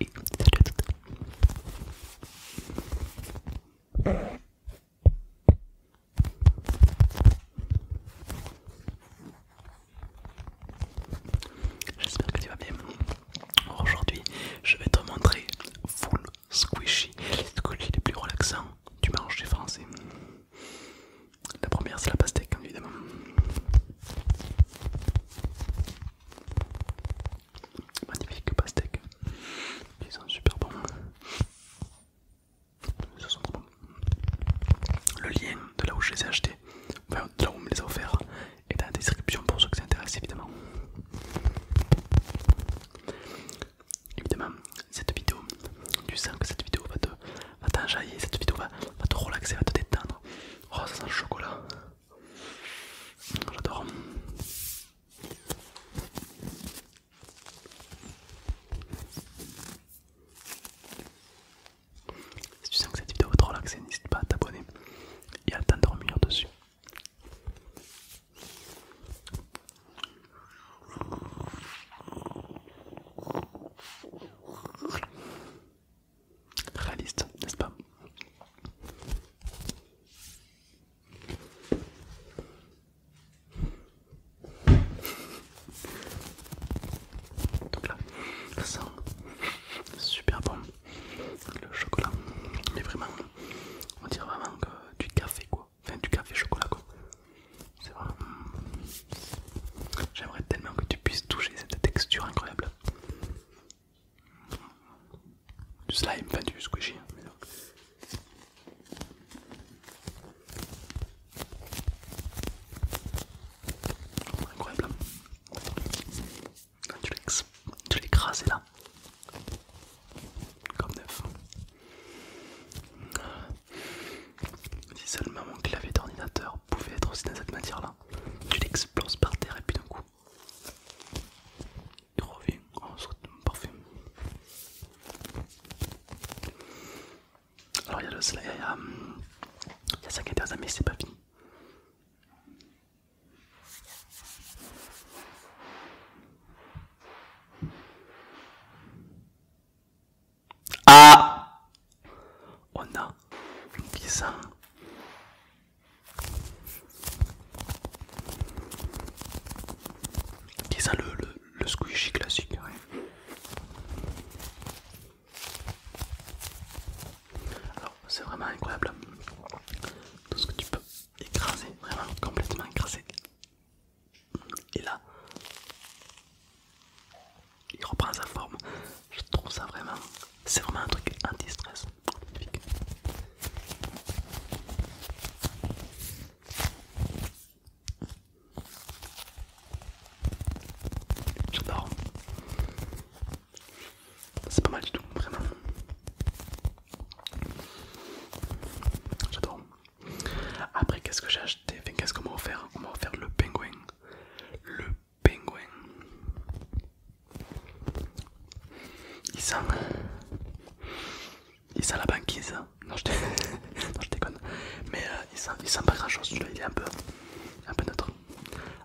Et salut à toutes. J'espère que tu vas bien. Aujourd'hui, je vais te montrer full squishy, les squishy les plus relaxants du marché français. La première, c'est la pastèque, évidemment. Magnifique pastèque. Ils sont super bons. Ils sont trop bons. Le lien de là où je les ai achetés, enfin de là où on me les a offerts, est dans la description pour ceux que ça intéresse évidemment. Évidemment, cette vidéo, tu sens que cette vidéo va t'enjailler, cette vidéo va te relaxer, va te détendre. Oh, ça sent le chocolat. J'adore. Si tu sens que cette vidéo va te relaxer, n'hésite pas à t'abonner et à t'endormir dessus. Réaliste, n'est-ce pas? Donc là, ça sent super bon le chocolat, mais vraiment, on dirait vraiment que du café quoi, enfin du café chocolat quoi. C'est vraiment... J'aimerais tellement que tu puisses toucher cette texture incroyable. Du slime, enfin du squishy. Incroyable. Quand tu l'écrases là, comme neuf. Si seulement mon clavier d'ordinateur pouvait être aussi dans cette matière là. Tu l'exploses par terre et puis d'un coup il revient. Oh, c'est parfait. Alors il y a le slime, il y a ça qui est intéressant mais c'est pas fini. Ah, on a qui sent le squishy classique. Ouais. Alors c'est vraiment incroyable tout ce que tu peux écraser, vraiment complètement écraser. Et là, il reprend sa forme. Je trouve ça vraiment, c'est vraiment un truc anti-stress. Magnifique. J'adore. C'est pas mal du tout, vraiment. J'adore. Après, qu'est-ce que j'ai acheté? Enfin, qu'est-ce qu'on m'a offert? On m'a offert le pingouin. Le pingouin. Il sent... Il sent la banquise. Non, non, je déconne. Mais il sent pas grand chose. Celui-là, il est un peu neutre.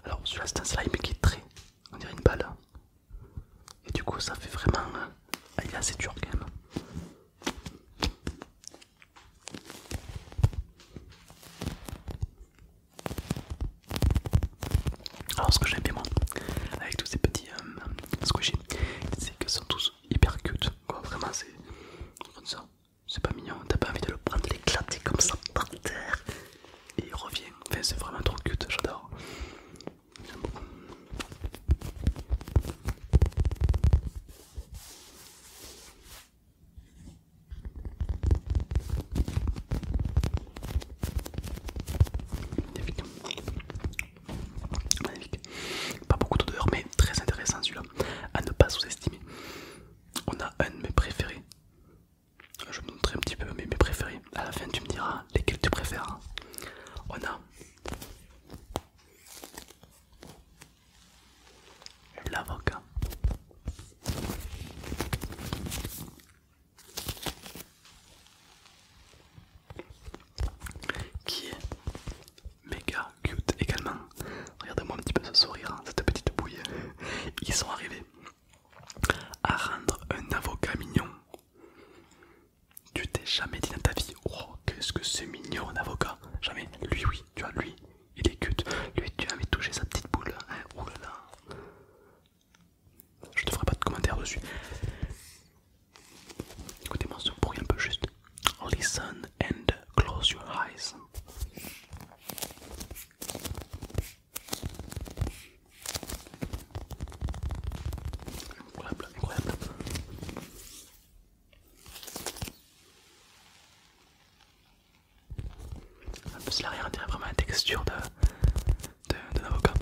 Alors, celui-là, c'est un slime qui est très... On dirait une balle. Et du coup, ça fait vraiment... il est assez dur quand même. Alors, ce que j'aime bien moi, avec tous ces petits squishy, c'est que sont tous hyper cute. Quoi. Vraiment, c'est comme ça. C'est pas mignon. T'as pas envie de le prendre, de l'éclater comme ça par terre. Et il revient. Enfin, c'est vraiment trop cute. J'adore. J'aime beaucoup. Magnifique. Magnifique. Pas beaucoup d'odeur, mais très intéressant celui-là. À ne pas sous-estimer. On a un de mes préférés. Je vous montrerai un petit peu mes préférés. À la fin, tu me diras lesquels tu préfères. On a l'avocat. Qui est méga cute également. Regardez-moi un petit peu ce sourire, hein, cette petite bouille. Ils sont arrivés à rendre un avocat jamais dit dans ta vie, oh qu'est-ce que c'est mignon un avocat. Jamais. Lui oui, tu vois, lui, il est cute. Lui tu as envie de toucher sa petite boule. Hein. Oh là là. Je te ferai pas de commentaires dessus. Écoutez-moi ce bruit un peu juste. Listen and close your eyes. Incroyable, incroyable. Un peu l'arrière, on dirait vraiment la texture d'un avocat.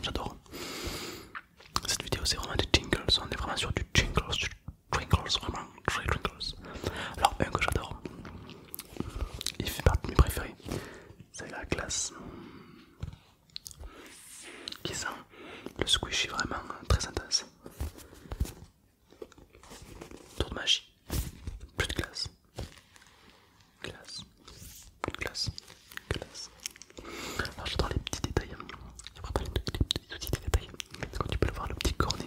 J'adore. Cette vidéo c'est vraiment des jingles, on est vraiment sur du jingles, vraiment, très jingles. Alors un que j'adore, il fait partie de mes préférés, c'est la glace. Qui sent le squishy vraiment très intense. Tour de magie, plus de glace. Glace, glace, glace. Alors j'adore les petits détails. J'ai préparé les petits détails. Quand tu peux le voir, le petit cornet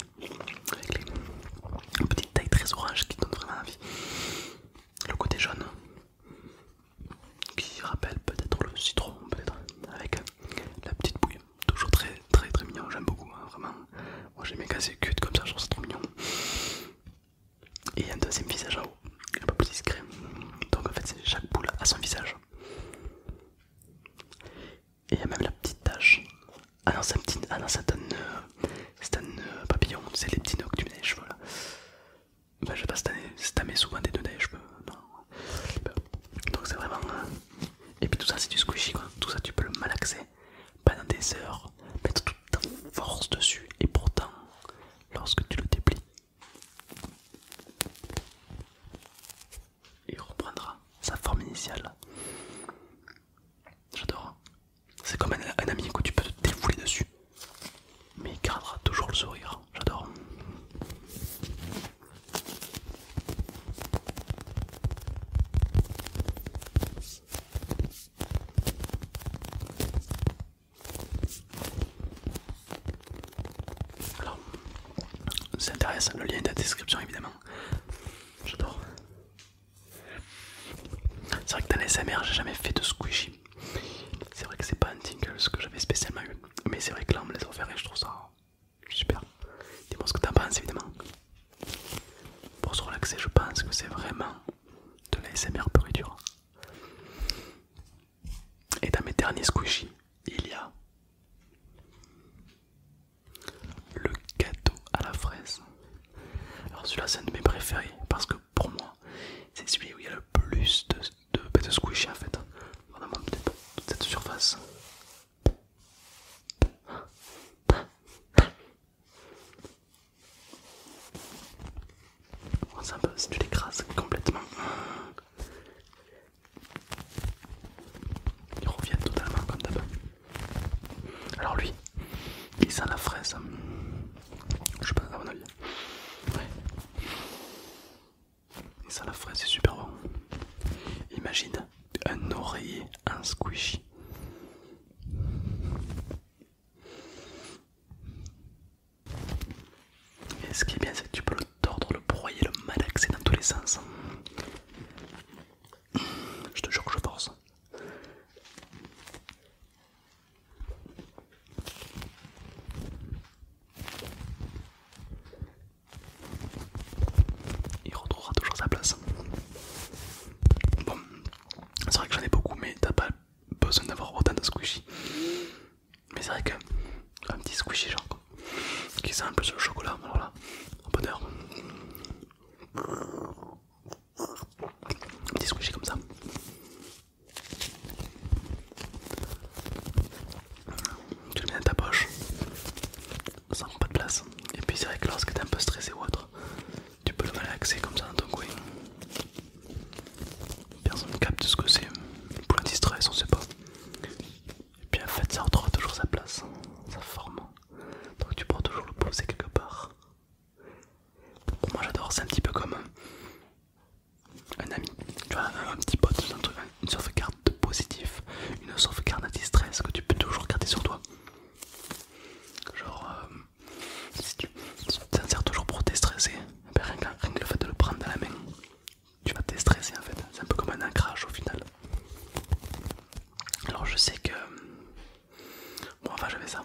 avec les petites tailles très orange qui donnent vraiment envie. Le côté jaune qui rappelle peut-être le citron, peut-être avec la petite bouille. Toujours très très très mignon. J'aime beaucoup, hein, vraiment. Moi j'aime bien quand c'est cute comme ça, je trouve ça trop mignon. Et un deuxième visage en haut, un peu plus discret. Donc en fait chaque boule a son visage. Et il y a même la petite tache. Ah non, c'est un petit. Ah non, c'est un papillon, c'est les petits nœuds que tu mets dans les cheveux là. Bah, je sais pas si t'as mis souvent des nœuds dans les cheveux. Non. Donc c'est vraiment. Et puis tout ça, c'est du squishy quoi. Tout ça, tu peux le malaxer pendant des heures, mettre toute ta force dessus. Et pourtant, lorsque tu le déplies, il reprendra sa forme initiale. J'adore. C'est comme un ami que tu peux te défouler dessus, mais il gardera toujours le sourire. J'adore. Alors, ça intéresse, le lien est dans la description évidemment. J'adore. C'est vrai que dans les SMR, j'ai jamais fait de squishy. C'est vrai que c'est pas un tingle que j'avais spécialement eu. Mais c'est vrai que là on me les a offert et je trouve ça super. Dis-moi ce que t'en penses évidemment. Pour se relaxer, je pense que c'est vraiment de la SMR pur et dur. Et dans mes derniers squishy, il y a le gâteau à la fraise. Alors celui-là c'est un de mes préférés parce que pour moi c'est celui où il y a le plus de squishy en fait. Vraiment peut-être toute cette surface. C'est un peu, si tu l'écrases complètement, il revient totalement comme d'hab. Alors lui, il sent la fraise. Je pense à mon avis. Ouais. Il sent la fraise, c'est super bon. Imagine un oreiller, un squishy. Et ce qui est bien, c'est que tu peux le tordre, le broyer, le malaxer dans tous les sens. Je te jure que je force. Il retrouvera toujours sa place. Bon, c'est vrai que j'en ai beaucoup, mais t'as pas besoin d'avoir autant de squishy. Mais c'est vrai que un petit squishy genre qui sent un peu sur le chocolat, alors là, en bonheur. Un petit squishy comme ça. Tu le mets dans ta poche, ça prend pas de place. Et puis c'est vrai que lorsque t'es un peu stressé ou autre, tu peux le malaxer comme ça dans ton coin. Genre c'est un petit peu comme un ami, tu vois, un petit pote, une sauvegarde de positif, une sauvegarde anti-stress que tu peux toujours garder sur toi. Genre, si tu t'insères toujours pour déstresser, ben rien que le fait de le prendre dans la main, tu vas te déstresser en fait. C'est un peu comme un ancrage au final. Alors je sais que... Bon, enfin j'avais ça.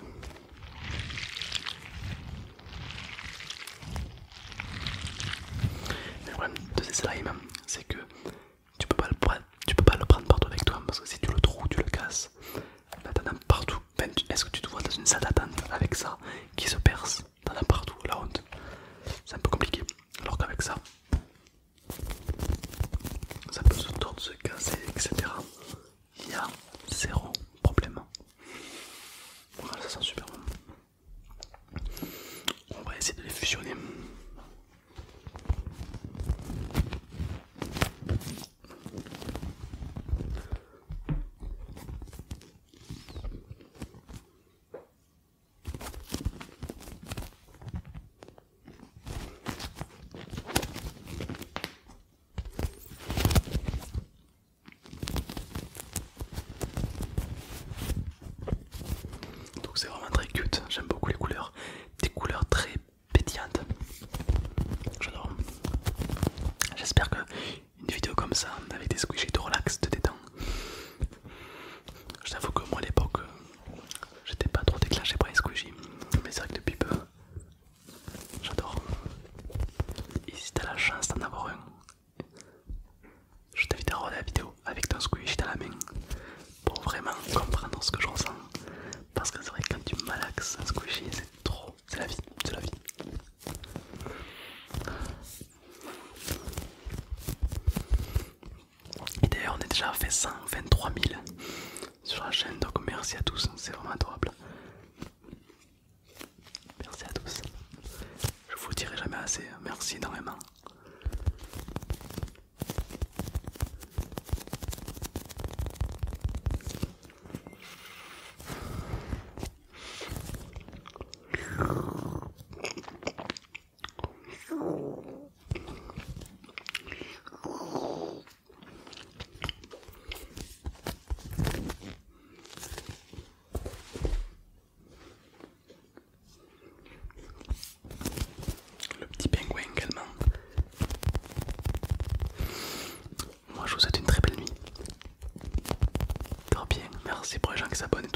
Mais le problème de ces slimes, c'est que tu peux pas le prendre partout avec toi parce que si tu le trouves, tu le casses. Là t'en as partout. Ben, est-ce que tu te vois dans une salle d'attente avec ça qui se perce? T'en as partout, la honte. C'est un peu compliqué. Alors qu'avec ça, ça peut se tordre, se casser, etc. Il y a zéro problème. Voilà, ça sent super bon. On va essayer de les fusionner. Donc c'est vraiment très cute, j'aime beaucoup les couleurs. Des couleurs très pétillantes. J'adore. J'espère que une vidéo comme ça, avec des squishies de relax, te détend. Je t'avoue que moi à l'époque, j'étais pas trop déclenché par les squishies. Mais c'est vrai que depuis peu, j'adore. Et si t'as la chance d'en avoir un, je t'invite à regarder la vidéo avec ton squishy dans la main pour vraiment comprendre ce que je ressens. Parce que c'est vrai que quand tu malaxes un squishy, c'est trop, c'est la vie, c'est la vie. Et d'ailleurs on est déjà fait 123 000 sur la chaîne, donc merci à tous, c'est vraiment adorable. Merci à tous. Je vous dirai jamais assez, merci énormément. Le petit pingouin également. Moi je vous souhaite une très belle nuit. Très bien, merci pour les gens qui s'abonnent et tout.